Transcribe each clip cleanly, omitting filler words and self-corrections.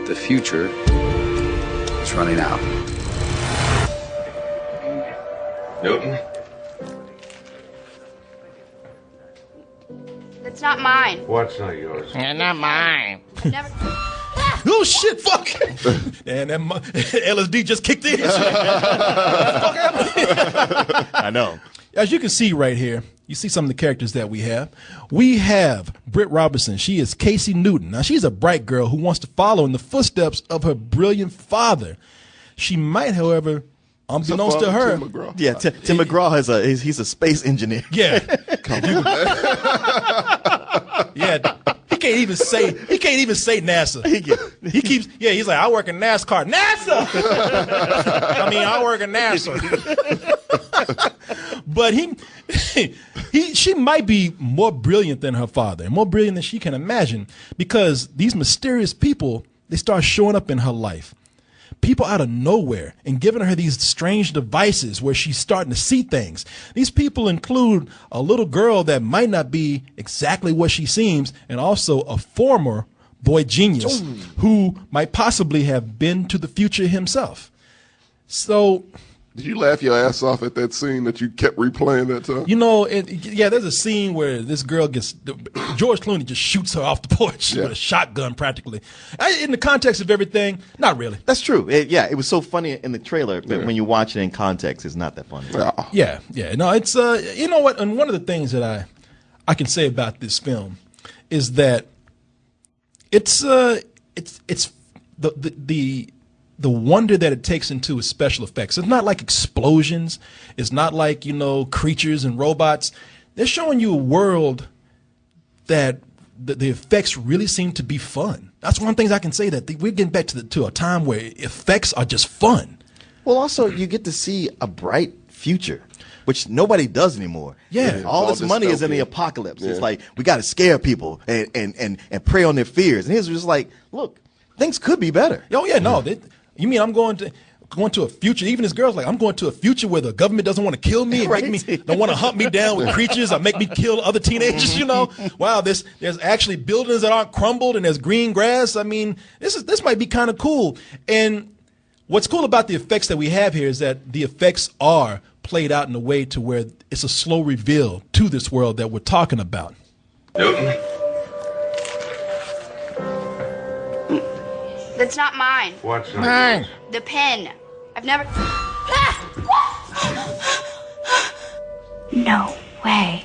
the future is running out. Newton? It's not mine. What's not yours? Not mine. Never. Oh shit! Fuck! And that LSD just kicked in. I know. As you can see right here, you see some of the characters that we have. We have Britt Robertson. She is Casey Newton. Now, she's a bright girl who wants to follow in the footsteps of her brilliant father. She might, however, unbeknownst to her. Tim McGraw. Yeah, Tim McGraw he's a space engineer. Yeah. Yeah. He can't even say NASA. He's like, I work in NASCAR. NASA! I work in NASA. But she might be more brilliant than her father, and more brilliant than she can imagine, because these mysterious people, they start showing up in her life. People out of nowhere, and giving her these strange devices where she's starting to see things. These people include a little girl that might not be exactly what she seems, and also a former boy genius who might possibly have been to the future himself. So, did you laugh your ass off at that scene that you kept replaying that time? you know, there's a scene where this girl George Clooney just shoots her off the porch with a shotgun practically. In the context of everything, not really. That's true. It was so funny in the trailer, but when you watch it in context, it's not that funny. Yeah. No, it's you know what? And one of the things that I can say about this film is that it's the wonder that it takes into its special effects. It's not like explosions. It's not like, creatures and robots. They're showing you a world that the effects really seem to be fun. That's one of the things I can say, that we're getting back to a time where effects are just fun. Well, also, you get to see a bright future, which nobody does anymore. Yeah. All this money is in the apocalypse. Yeah. It's like, we got to scare people and prey on their fears. And he's just like, look, things could be better. Oh, yeah, no. You mean I'm going to a future? Even this girl's like, I'm going to a future where the government doesn't want to kill me, and don't want to hunt me down with creatures or make me kill other teenagers. Wow, there's actually buildings that aren't crumbled, and there's green grass. I mean, this might be kind of cool. And what's cool about the effects that we have here is that the effects are played out in a way to where it's a slow reveal to this world that we're talking about. Newton? That's not mine. What's not yours? The pen. I've never. No way.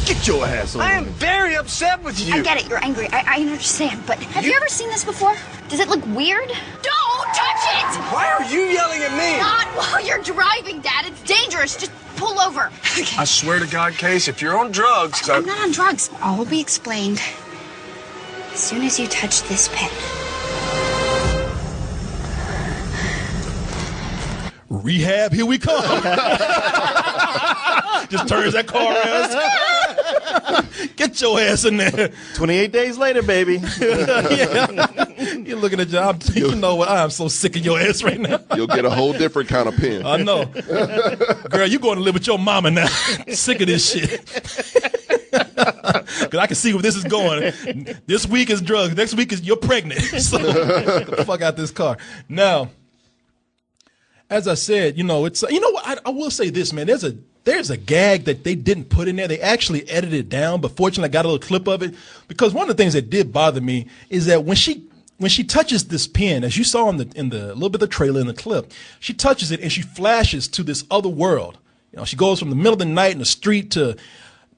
Get your ass over. I am very upset with you. I get it. You're angry. I understand. But have you ever seen this before? Does it look weird? Don't touch it! Why are you yelling at me? Not while you're driving, Dad. It's dangerous. Just pull over. Okay. I swear to God, Case, if you're on drugs... I'm not on drugs. All will be explained as soon as you touch this pen. Rehab, here we come. Just turns that car around. Get your ass in there. 28 days later, baby. You're looking at job. You know what? I am so sick of your ass right now. You'll get a whole different kind of pen. I know. Girl, you're going to live with your mama now. Sick of this shit. Because I can see where this is going. This week is drugs. Next week is you're pregnant. So get the fuck out this car. Now, as I said, it's you know what? I will say this, man. There's a gag that they didn't put in there. They actually edited it down, but fortunately I got a little clip of it, because one of the things that did bother me is that when she touches this pen, as you saw in the little bit of the trailer in the clip, she touches it and she flashes to this other world. She goes from the middle of the night in the street to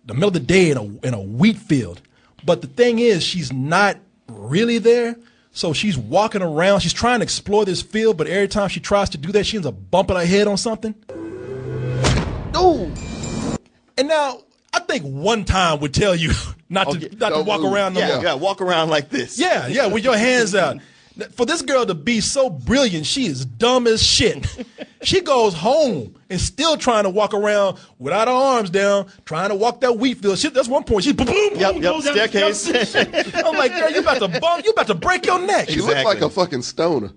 the middle of the day in a wheat field. But the thing is, she's not really there. So she's walking around. She's trying to explore this field, but every time she tries to do that, she ends up bumping her head on something. Oh! And now, I think one time would tell you not to walk around no more. Yeah, walk around like this. Yeah, with your hands out. For this girl to be so brilliant, she is dumb as shit. She goes home and still trying to walk around without her arms down, trying to walk that wheat field. That's one point. She's boom, boom, Yep, goes down the staircase. I'm like, girl, you about to bump, you about to break your neck. She looked like a fucking stoner.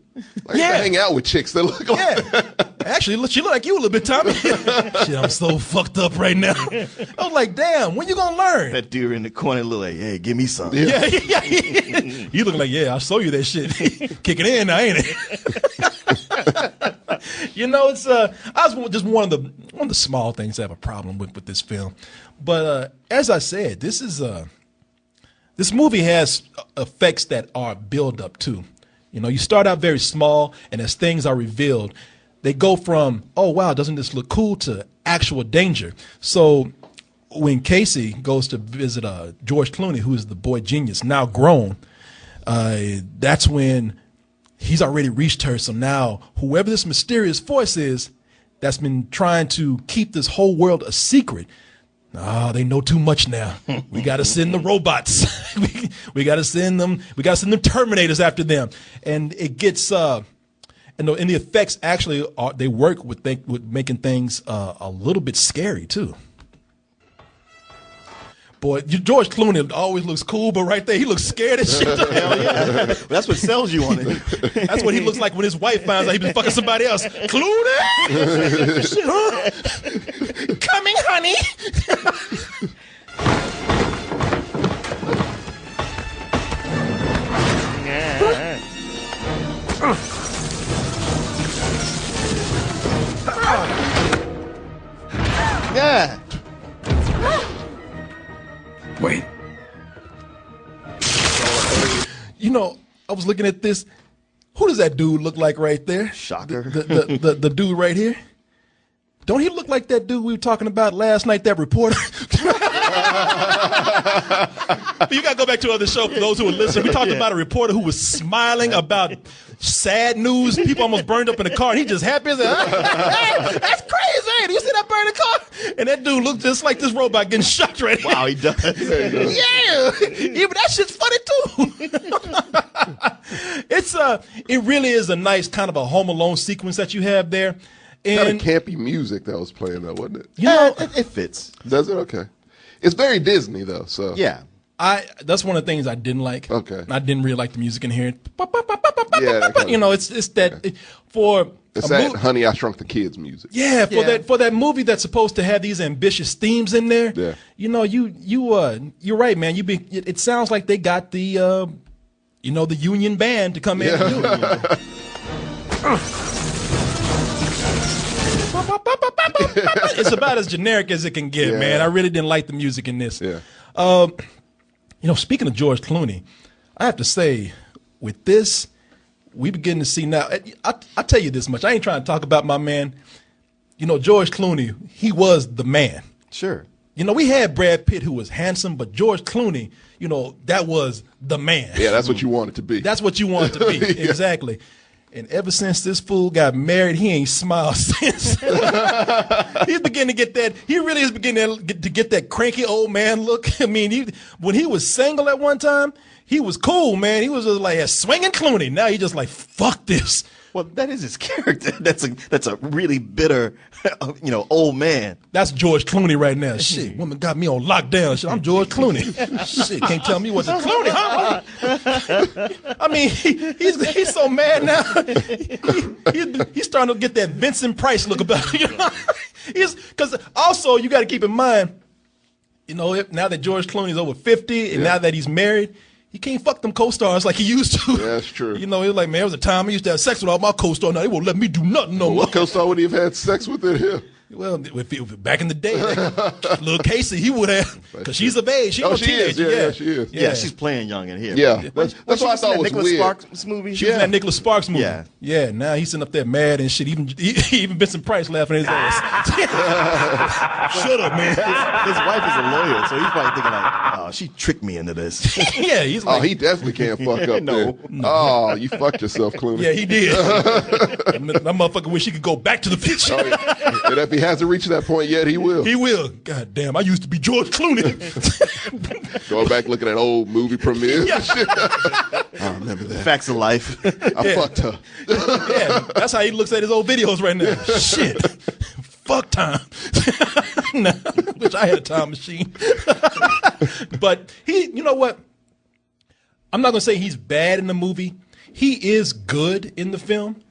Like, Yeah. I hang out with chicks that look like that. Actually, she looked like you a little bit, Tommy. Shit, I'm so fucked up right now. I was like, damn, when you gonna learn? That dude in the corner look like, hey, give me some. Yeah. You look like, yeah, I'll show you that shit. Kick it in now, ain't it? It's I was just one of the small things I have a problem with this film. But as I said, this movie has effects that are build up too. You start out very small, and as things are revealed, they go from, oh wow, doesn't this look cool, to actual danger. So when Casey goes to visit George Clooney, who is the boy genius, now grown, that's when he's already reached her. So now whoever this mysterious force is that's been trying to keep this whole world a secret, they know too much now. We got to send the robots. we got to send them. We got to send the Terminators after them. And it gets, and the effects actually they work with making things a little bit scary too. Boy, George Clooney always looks cool, but right there he looks scared as shit. Hell yeah. That's what sells you on it. That's what he looks like when his wife finds out he been fucking somebody else. Clooney, shit, huh? Coming, honey. Yeah. Wait. I was looking at this. Who does that dude look like right there? Shocker. The dude right here. Don't he look like that dude we were talking about last night, that reporter? You got to go back to the other show for those who are listening. We talked about a reporter who was smiling about sad news. People almost burned up in the car, and he just happy as hey, that's crazy. Hey, do you see that burning car? And that dude looked just like this robot getting shot right now. Wow, he does. Yeah, but that shit's funny too. It really is a nice kind of a Home Alone sequence that you have there. Kind And of campy music that was playing though, wasn't it? It fits. Does it? Okay. It's very Disney though, so Yeah. That's one of the things I didn't like. Okay. I didn't really like the music in here. Yeah, that kind of- It's that for It's a that mo- Honey I Shrunk the Kids music. yeah, for that movie that's supposed to have these ambitious themes in there. Yeah. You're right, man. It sounds like they got the the union band to come in and do it. It's about as generic as it can get, Yeah. man. I really didn't like the music in this. Yeah. Speaking of George Clooney, I have to say, with this, we begin to see now. I'll tell you this much. I ain't trying to talk about my man. George Clooney, he was the man. Sure. We had Brad Pitt, who was handsome, but George Clooney, that was the man. Yeah, that's what you want it to be. That's what you want it to be. Yeah. Exactly. And ever since this fool got married, he ain't smiled since. He's beginning to get that. He really is beginning to get that cranky old man look. I mean, when he was single at one time, he was cool, man. He was just like a swinging Clooney. Now he just like, fuck this. Well, that is his character. That's a really bitter, old man. That's George Clooney right now. Shit, woman got me on lockdown. Shit, I'm George Clooney. Shit, can't tell me what to Clooney, huh? I mean, he's so mad now. He's starting to get that Vincent Price look about him. Because also you got to keep in mind, now that George Clooney's over 50 and now that he's married, he can't fuck them co-stars like he used to. Yeah, that's true. He was like, man, there was a time I used to have sex with all my co-stars. Now they won't let me do nothing no more. What co-star would he have had sex with in here? Well, if back in the day, little Casey, he would have, because she's of age. She's Oh, no she teenager. is. Yeah, she is. Yeah, she's playing young in here. Yeah, that's what I thought was Nicholas weird. Sparks movie. She was in that Nicholas Sparks movie. Yeah. Yeah, now he's sitting up there mad and shit. Even Vincent Price laughing at his ass. Shut up, man. His wife is a lawyer, so he's probably thinking like, "Oh, she tricked me into this." Yeah, he's Oh, like, he definitely can't fuck up No. there. Oh, you fucked yourself, Clooney. yeah, he did. That motherfucker wish he could go back to the future. Oh, yeah. It'd he hasn't reached that point yet, he will. He will. God damn, I used to be George Clooney. Going back looking at old movie premieres. Yeah. I remember that. Facts of life. I fucked her. Yeah, that's how he looks at his old videos right now. Shit. Fuck time. Nah, wish I had a time machine. But you know what? I'm not going to say he's bad in the movie. He is good in the film.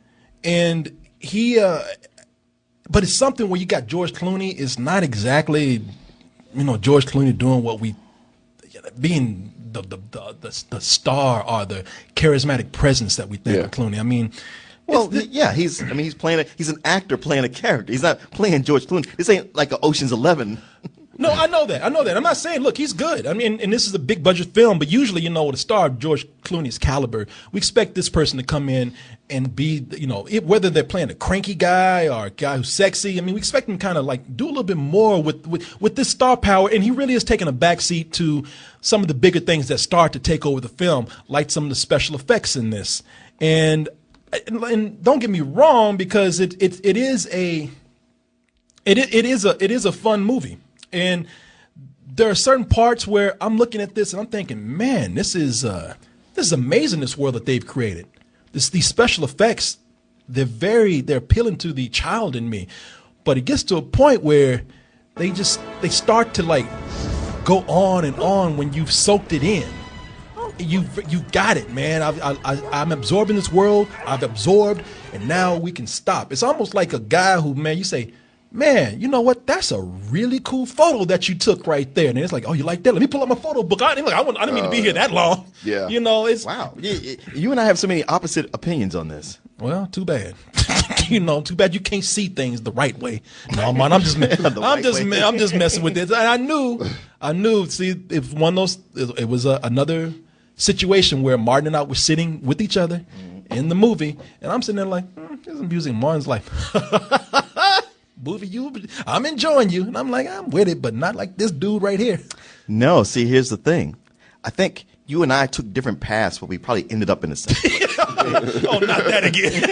And but it's something where you got George Clooney. It's not exactly, George Clooney doing what being the star or the charismatic presence that we think of Clooney. I mean, well, he's an actor playing a character. He's not playing George Clooney. This ain't like an Ocean's 11. No, I know that. I'm not saying, look, he's good. I mean, and this is a big budget film, but usually, with a star of George Clooney's caliber, we expect this person to come in and be, whether they're playing a cranky guy or a guy who's sexy. I mean, we expect him kind of like do a little bit more with this star power. And he really is taking a backseat to some of the bigger things that start to take over the film, like some of the special effects in this. And don't get me wrong, because it is a fun movie. And there are certain parts where I'm looking at this and I'm thinking, man, this is amazing, this world that they've created. These special effects, they're appealing to the child in me. But it gets to a point where they start to like go on and on when you've soaked it in. You got it, man. I'm absorbing this world. I've absorbed, and now we can stop. It's almost like a guy who, man, you say, man, you know what? That's a really cool photo that you took right there. And it's like, oh, you like that? Let me pull up my photo book. I didn't mean to be here that long. Yeah. It's wow. You and I have so many opposite opinions on this. Well, too bad. Too bad you can't see things the right way. No, man, I'm just messing with this. And I knew. See, if one of those, it was another situation where Martin and I were sitting with each other in the movie, and I'm sitting there like, this is music. Martin's like, movie, I'm enjoying you. And I'm like, I'm with it, but not like this dude right here. No, see, here's the thing. I think you and I took different paths, but we probably ended up in the same place. Oh, not that again.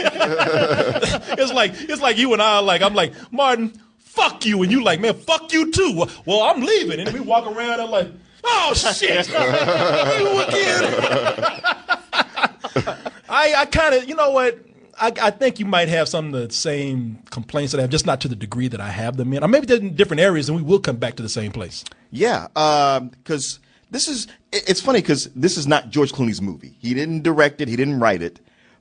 It's like you and I are like, I'm like, Martin, fuck you. And you like, man, fuck you too. Well, I'm leaving. And then we walk around and like, oh, shit. You again. I kind of, you know what? I think you might have some of the same complaints that I have, just not to the degree that I have them in. Or maybe they're in different areas, and we will come back to the same place. Yeah, because it's funny because this is not George Clooney's movie. He didn't direct it. He didn't write it.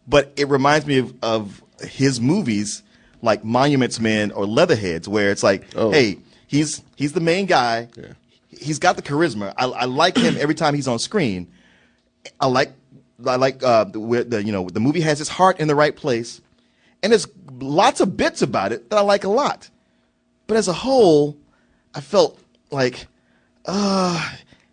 But it reminds me of his movies like Monuments Men or Leatherheads, where it's like, hey, he's the main guy. Yeah. He's got the charisma. I like him every time he's on screen. I like the movie has its heart in the right place, and there's lots of bits about it that I like a lot. But as a whole, I felt like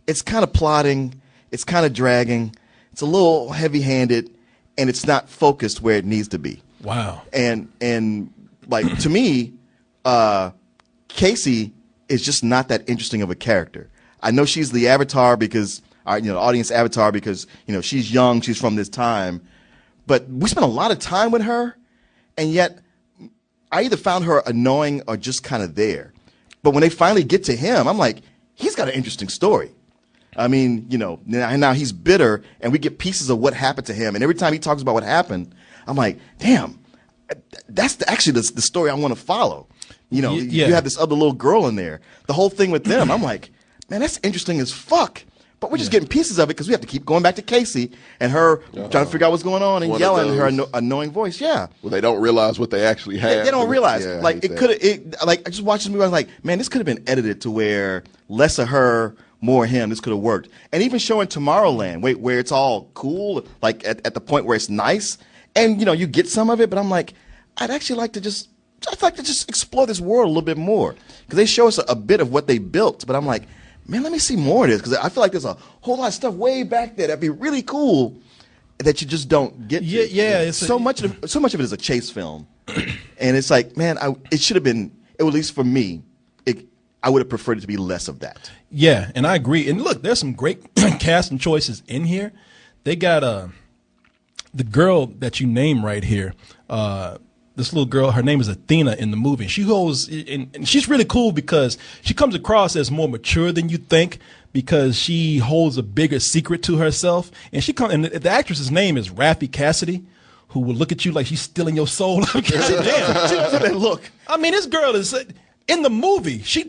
it's kind of plotting, it's kind of dragging, it's a little heavy-handed, and it's not focused where it needs to be. Wow. And like to me, Casey is just not that interesting of a character. I know she's the avatar because. The audience avatar because, she's young, she's from this time. But we spent a lot of time with her, and yet I either found her annoying or just kind of there. But when they finally get to him, I'm like, he's got an interesting story. I mean, now he's bitter, and we get pieces of what happened to him. And every time he talks about what happened, I'm like, damn, that's actually the story I want to follow. You have this other little girl in there. The whole thing with them, I'm like, man, that's interesting as fuck. But we're just getting pieces of it because we have to keep going back to Casey and her trying to figure out what's going on and yelling in her annoying voice. Yeah. Well, they don't realize what they actually have. They don't realize. Yeah, like I just watched this movie. I was like, man, this could have been edited to where less of her, more of him. This could have worked. And even showing Tomorrowland, where it's all cool, like at the point where it's nice, and you get some of it. But I'm like, I'd like to just explore this world a little bit more because they show us a bit of what they built. But I'm like, man, let me see more of this because I feel like there's a whole lot of stuff way back there that'd be really cool that you just don't get. Yeah. So much of it is a chase film, and it's like, man, it should have been. At least for me, I would have preferred it to be less of that. Yeah, and I agree. And look, there's some great casting choices in here. They got the girl that you name right here. The this little girl. Her name is Athena in the movie. She goes, and she's really cool because she comes across as more mature than you think because she holds a bigger secret to herself. And and the actress's name is Raffi Cassidy, who will look at you like she's stealing your soul. Damn, she does that look. I mean, this girl is in the movie. She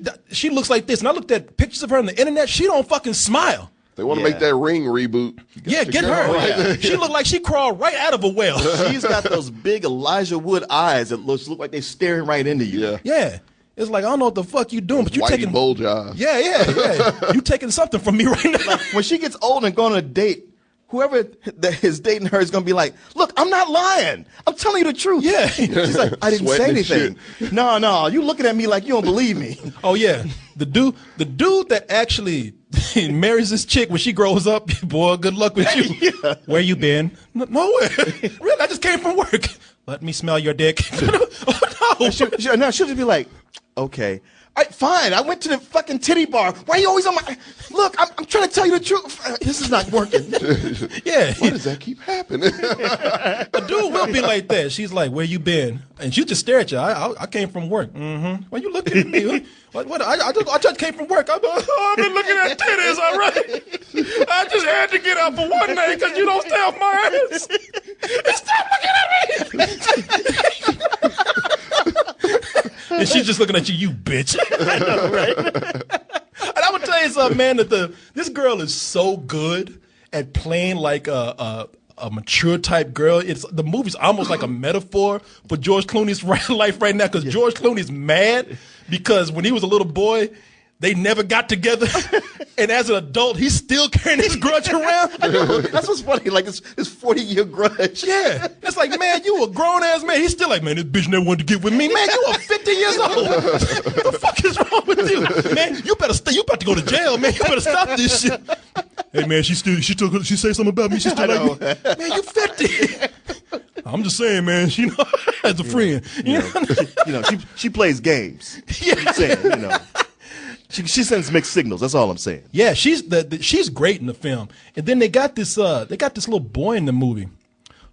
looks like this, and I looked at pictures of her on the internet. She don't fucking smile. They want to make that Ring reboot. Yeah, get her. Right. She looked like she crawled right out of a well. She's got those big Elijah Wood eyes that look like they're staring right into you. Yeah. It's like, I don't know what the fuck you doing, but you taking bulge eyes. Yeah. You taking something from me right now. Like, when she gets old and going on a date, whoever that is dating her is going to be like, look, I'm not lying. I'm telling you the truth. Yeah. She's like, I didn't say anything. No, you looking at me like you don't believe me. Oh, yeah. The dude that actually marries this chick when she grows up, boy, good luck with you. Yeah. Where you been? Nowhere. Really? I just came from work. Let me smell your dick. Oh, no. She'll just be like, okay. All right, fine. I went to the fucking titty bar. Why are you always on my... Look, I'm trying to tell you the truth. This is not working. Yeah. Why does that keep happening? A dude will be like that. She's like, where you been? And she'll just stare at you. I came from work. Mm-hmm. Well, you looking at me. What? I just came from work. I've been looking at titties, all right? I just had to get out for one night because you don't stay off my ass. Stop looking at me. And she's just looking at you bitch. I know, right? And I would tell you something, man, that this girl is so good at playing like a mature type girl. The movie's almost like a metaphor for George Clooney's life right now because George Clooney's mad because when he was a little boy, they never got together. And as an adult, he's still carrying his grudge around. I know. That's what's funny, like this 40-year grudge. Yeah. It's like, man, you a grown-ass man. He's still like, man, this bitch never wanted to get with me. Man, you are 50 years old. What the fuck is wrong with you? Man, you about to go to jail, man. You better stop this shit. Hey, man, she say something about me. She still like me. Man, you 50. I'm just saying, man, as a friend. She plays games. Yeah. I'm saying, She sends mixed signals. That's all I'm saying. Yeah, she's great in the film. And then they got this little boy in the movie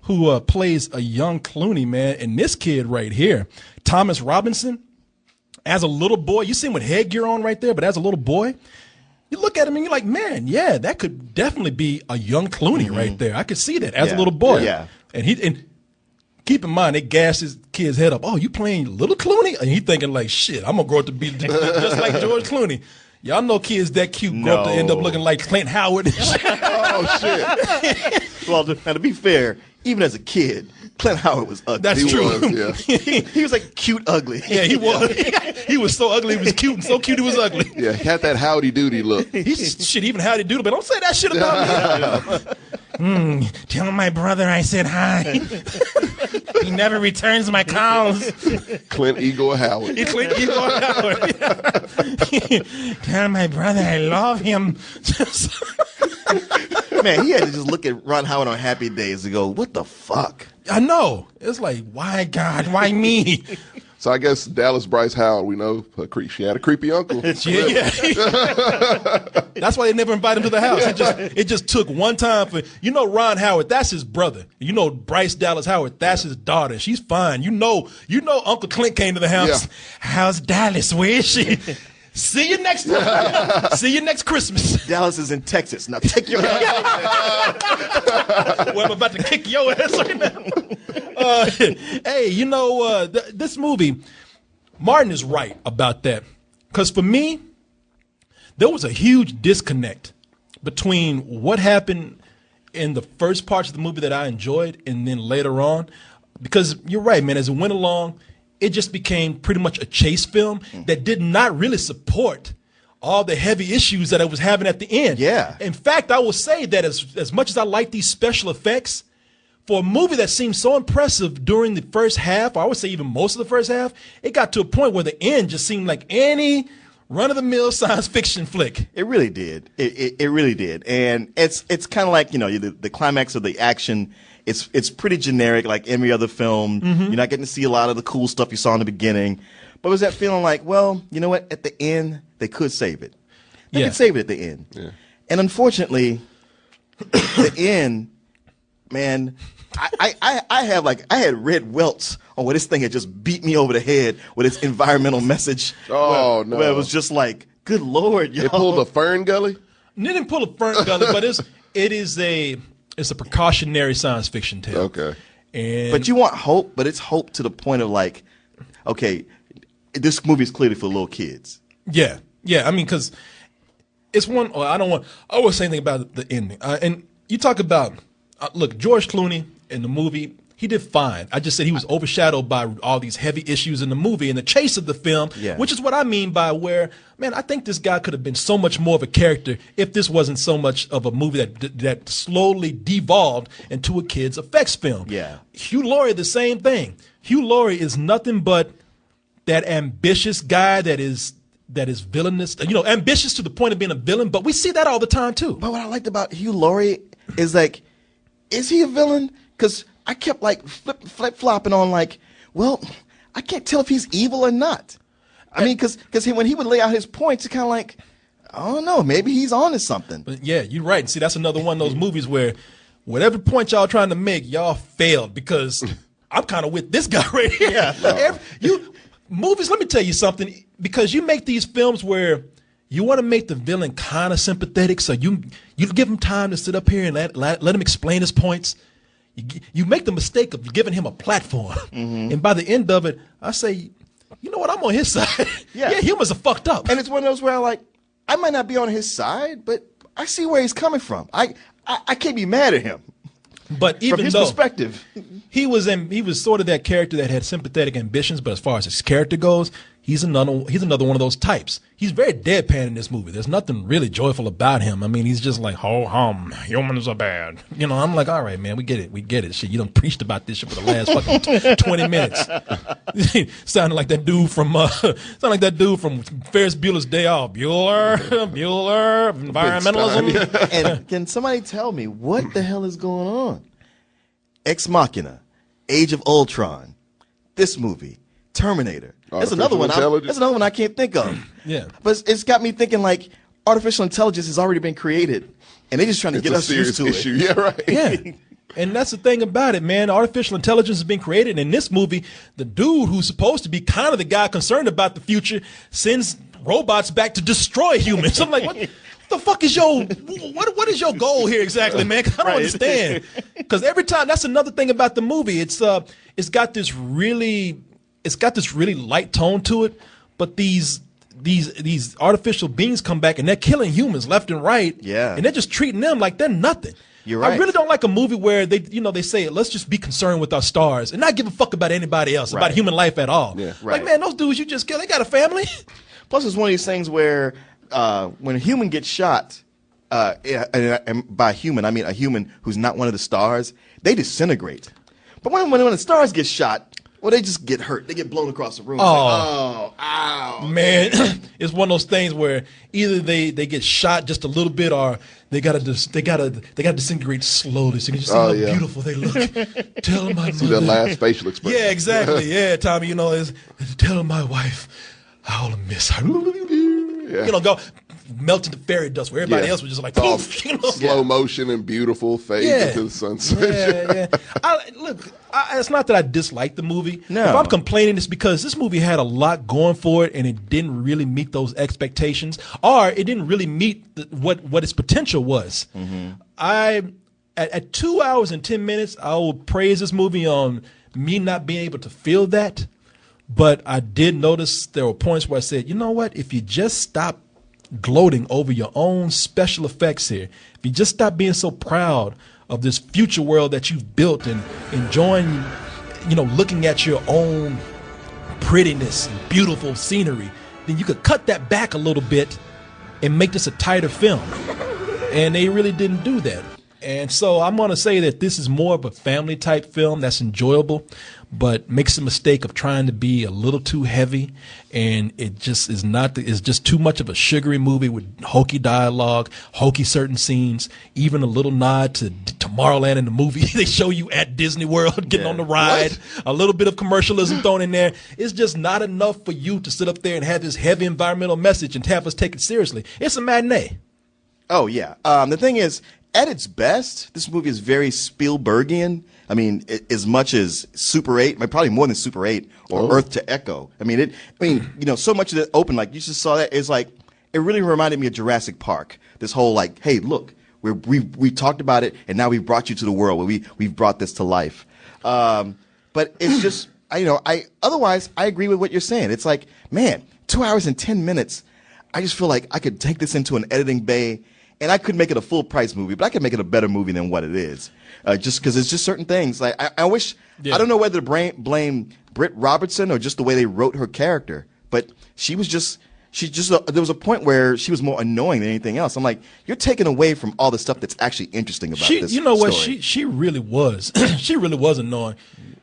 who plays a young Clooney, man. And this kid right here, Thomas Robinson, as a little boy, you see him with headgear on right there, but as a little boy, you look at him and you're like, man, yeah, that could definitely be a young Clooney right there. I could see that as a little boy. Yeah. And keep in mind, they gassed his kid's head up. Oh, you playing little Clooney? And he thinking like, shit, I'm going to grow up to be just like George Clooney. Y'all know kids that cute grow up to end up looking like Clint Howard. Oh, shit. Well, now to be fair, even as a kid, Clint Howard was ugly. That's true. Yeah. He was like cute ugly. Yeah, he was. He was so ugly, he was cute, and so cute he was ugly. Yeah, he had that howdy doody look. He's shit, even howdy doodle, but don't say that shit about me. Tell my brother I said hi. He never returns my calls. Clint Igor Howard. Clint Igor Howard. Tell my brother I love him. Man, he had to just look at Ron Howard on Happy Days and go, what the fuck? I know. It's like, why God? Why me? So I guess Dallas Bryce Howard, we know, she had a creepy uncle. Yeah. That's why they never invited him to the house. It just took one time for, Ron Howard, that's his brother. Bryce Dallas Howard, that's his daughter. She's fine. You know Uncle Clint came to the house. Yeah. How's Dallas? Where is she? See you next time. See you next Christmas. Dallas is in Texas. Now take your ass. Well, I'm about to kick your ass right now. Hey, this movie, Martin is right about that. Because for me, there was a huge disconnect between what happened in the first parts of the movie that I enjoyed and then later on. Because you're right, man, as it went along, it just became pretty much a chase film that did not really support all the heavy issues that it was having at the end. Yeah. In fact, I will say that as much as I like these special effects, for a movie that seemed so impressive during the first half, or I would say even most of the first half, it got to a point where the end just seemed like any run-of-the-mill science fiction flick. It really did. It really did. And it's kind of like, the climax of the action. It's pretty generic, like every other film. Mm-hmm. You're not getting to see a lot of the cool stuff you saw in the beginning. But was that feeling like, well, you know what? At the end, they could save it. They could save it at the end. Yeah. And unfortunately, the end man, I had red welts on where this thing had just beat me over the head with its environmental message. Oh, no. Where it was just like, good Lord, yo. They pulled a Fern Gully? They didn't pull a Fern Gully, but it's a precautionary science fiction tale. Okay. And But you want hope, but it's hope to the point of like, okay, this movie is clearly for little kids. yeah. I mean, because it's one. I won't say anything about the ending. And you talk about look, George Clooney in the movie. He did fine. I just said he was overshadowed by all these heavy issues in the movie and the chase of the film, which is what I mean by where, man, I think this guy could have been so much more of a character if this wasn't so much of a movie that slowly devolved into a kid's effects film. Yeah. Hugh Laurie, the same thing. Hugh Laurie is nothing but that ambitious guy that is villainous, ambitious to the point of being a villain, but we see that all the time too. But what I liked about Hugh Laurie is like, is he a villain? Because I kept like flip-flopping on like, well, I can't tell if he's evil or not. I mean, because when he would lay out his points, it's kind of like, I don't know, maybe he's on to something. But yeah, you're right. See, that's another one of those movies where whatever point y'all trying to make, y'all failed because I'm kind of with this guy right here. Yeah. Movies, let me tell you something, because you make these films where you want to make the villain kind of sympathetic, so you give him time to sit up here and let him explain his points. You make the mistake of giving him a platform, and by the end of it, I say, you know what, I'm on his side. Yeah, humans are fucked up. And it's one of those where I might not be on his side, but I see where he's coming from. I can't be mad at him. But even from his though perspective, he was sort of that character that had sympathetic ambitions, but as far as his character goes, he's another one of those types. He's very deadpan in this movie. There's nothing really joyful about him. I mean, he's just like, humans are bad. I'm like, all right, man, we get it. Shit, you done preached about this shit for the last fucking 20 minutes. Sounding like that dude from Ferris Bueller's Day Off. Bueller, environmentalism. And can somebody tell me what the hell is going on? Ex Machina, Age of Ultron, this movie, Terminator. That's another one. That's another one I can't think of. Yeah, but it's got me thinking like artificial intelligence has already been created, and they're just trying to get us used to issue. it. Yeah, right. Yeah, and that's the thing about it, man. Artificial intelligence has been created, and in this movie, the dude who's supposed to be kind of the guy concerned about the future sends robots back to destroy humans. I'm like, what the fuck is what is your goal here exactly, man? 'Cause I don't understand. Because every time, that's another thing about the movie. It's got this really light tone to it, but these artificial beings come back and they're killing humans left and right. Yeah. And they're just treating them like they're nothing. You're right. I really don't like a movie where they say, let's just be concerned with our stars and not give a fuck about anybody else, about human life at all. Yeah, right. Like, man, those dudes you just killed, they got a family. Plus, it's one of these things where when a human gets shot, and by human, I mean a human who's not one of the stars, they disintegrate. But when the stars get shot, well, they just get hurt. They get blown across the room. Oh, ow. Man, it's one of those things where either they get shot just a little bit, or they gotta disintegrate slowly. So you can just see how beautiful they look. Tell my see that last facial expression. Yeah, exactly. Yeah, Tommy. Is tell my wife I'll miss her. Go melt into fairy dust where everybody else was just like poof, slow motion and beautiful fade into the sunset. It's not that I dislike the movie. No. If I'm complaining, it's because this movie had a lot going for it and it didn't really meet those expectations, or it didn't really meet what its potential was. Mm-hmm. At 2 hours and 10 minutes, I will praise this movie on me not being able to feel that. But I did notice there were points where I said, you know what? If you just stop gloating over your own special effects here, if you just stop being so proud of this future world that you've built and enjoying, looking at your own prettiness and beautiful scenery, then you could cut that back a little bit and make this a tighter film. And they really didn't do that. And so I'm going to say that this is more of a family type film that's enjoyable, but makes the mistake of trying to be a little too heavy. And it just is not, it's just too much of a sugary movie with hokey dialogue, hokey certain scenes, even a little nod to Tomorrowland in the movie. They show you at Disney World getting on the ride, a little bit of commercialism thrown in there. It's just not enough for you to sit up there and have this heavy environmental message and have us take it seriously. It's a matinee. Oh, yeah. The thing is, at its best, this movie is very Spielbergian. I mean, as much as Super 8, probably more than Super 8 or Earth to Echo. I mean, so much of it open, like you just saw that, is like, it really reminded me of Jurassic Park. This whole like, hey, look, we talked about it, and now we've brought you to the world where we've brought this to life. But it's just, otherwise, I agree with what you're saying. It's like, man, 2 hours and 10 minutes. I just feel like I could take this into an editing bay, and I could make it a full price movie, but I could make it a better movie than what it is. Just because it's just certain things. Like I wish, I don't know whether to blame Britt Robertson or just the way they wrote her character, but there was a point where she was more annoying than anything else. I'm like, you're taking away from all the stuff that's actually interesting about this. You know what? Story. She really was. She really was annoying.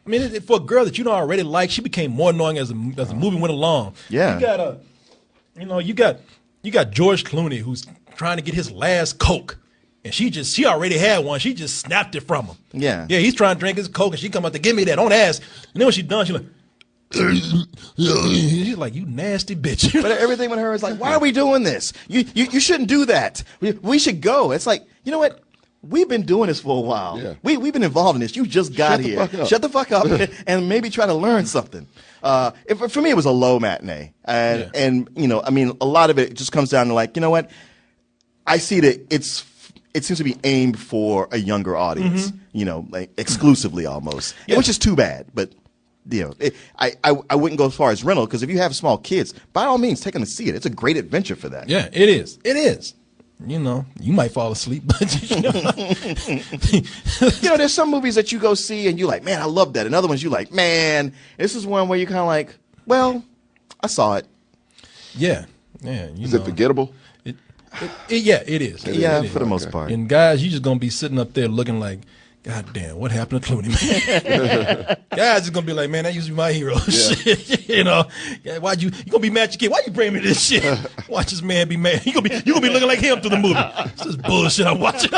I mean, for a girl that you don't already like, she became more annoying as the movie went along. Yeah. You got George Clooney who's trying to get his last Coke, and she already had one. She just snapped it from him. Yeah. Yeah, he's trying to drink his Coke, and she come out to give me that. Don't ask. And then when she's done, she's like, she's like, you nasty bitch. But everything with her is like, why are we doing this? You shouldn't do that. We should go. It's like, you know what? We've been doing this for a while. Yeah. We've been involved in this. You just got here. Shut the fuck up and maybe try to learn something. For me, it was a low matinee. And a lot of it just comes down to like, you know what? I see that it seems to be aimed for a younger audience, like exclusively almost, which is too bad. But, I wouldn't go as far as rental, because if you have small kids, by all means, take them to see it. It's a great adventure for that. Yeah, it is. It is. You might fall asleep, but there's some movies that you go see and you're like, man, I love that. And other ones you're like, man, this is one where you're kind of like, well, I saw it. Yeah. Is it forgettable? It is. Yeah, it is. for the most part. And guys, you just gonna be sitting up there looking like, God damn, what happened to Clooney, man? Guys just gonna be like, man, that used to be my hero. Shit, Yeah, why'd you gonna be mad at your kid? Why you bring me this shit? Watch this man be mad. You gonna be looking like him through the movie. This is bullshit I'm watching.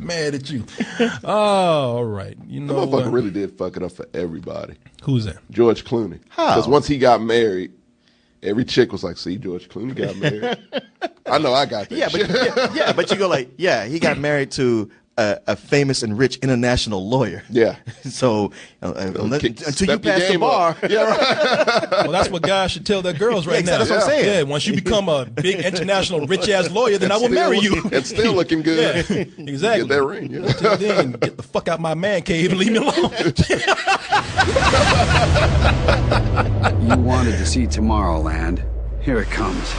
Mad at you. Oh, all right. The motherfucker really did fuck it up for everybody. Who's that? George Clooney. How? Because once he got married, every chick was like, see, George Clooney got married. I know I got that. But you go like, he got married to a famous and rich international lawyer. Yeah. So until you pass the bar. Yeah, right. Well, that's what guys should tell their girls right now. That's what I'm saying. Yeah, once you become a big international rich ass lawyer, then I will marry you. And still looking good. Yeah, exactly. Get that ring. Yeah. Until then, get the fuck out my man cave and leave me alone. You wanted to see Tomorrowland. Here it comes.